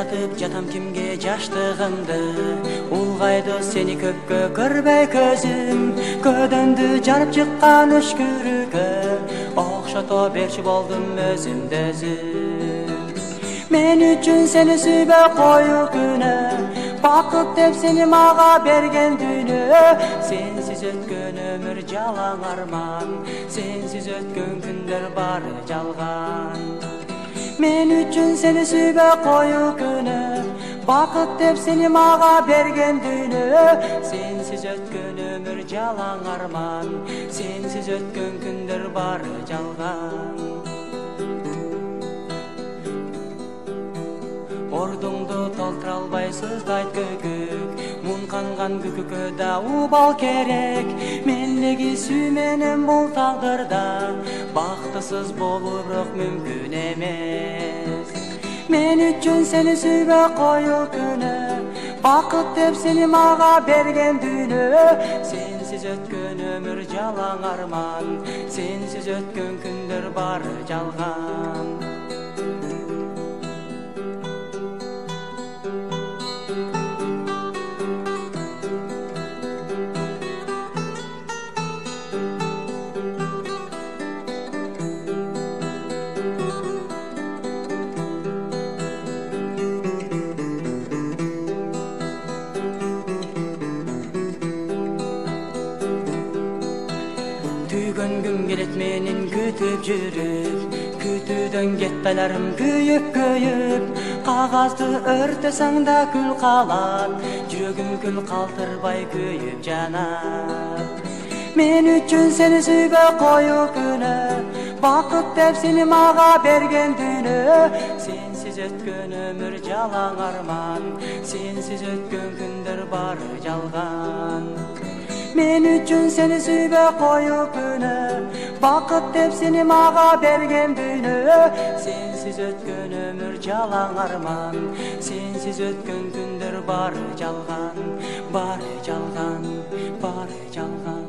satıp jatam kimge jaştığımdı. Ulgaydı seni köpkö görбей közüm, ködöndü jarıp çıkkan öşkürükö. Okşata berçi boldum özümde özüm. Men üçün seni sübe koyu güne, bakıp dep seni mağa bergen düne. Sensiz ötkön ömür jalan arman, sensiz ötkön künder bari jalgan. Men üçün seni sübe koyu güne, bakıp dep seni mağa bergen düne. Sensiz ötkön ömür jalan arman, sensiz ötkön künder bari jalgan. Ordungdu toltura albayсыз дайт көкөк, мун канган көкөккө да убал керек. Мендеги сүйменен бул тагдырда бактысыз болуп мүмкүн эмес. Мен үчүн сени сүйбө кою күнө, бакыт деп сени мага берген дүйнө. Сенсиз өткөн өмүр жалаң арман, сенсиз өткөн күндөр бары жалган. Tüygöngüm gelet menin kütüp жүрүp, kütүүдөн кеттелерим күйүп. Кагазды өртөсөң да күл калат, жүрөгүм күл калтырбай күйүп жанат. Мен үчүн сени сүйбөй кою күнө, бакыт деп сени мага берген дүйнө. Сенсиз өткөн өмүр жалаң арман, сенсиз өткөн күндөр бары жалган. Men üçün seni sүйбөй кою күнө, бакыт деп сени мага берген дүйнө. Сенсиз өткөн өмүр жалаң арман, сенсиз өткөн күндөр бары жалган, бары жалган, бары жалган.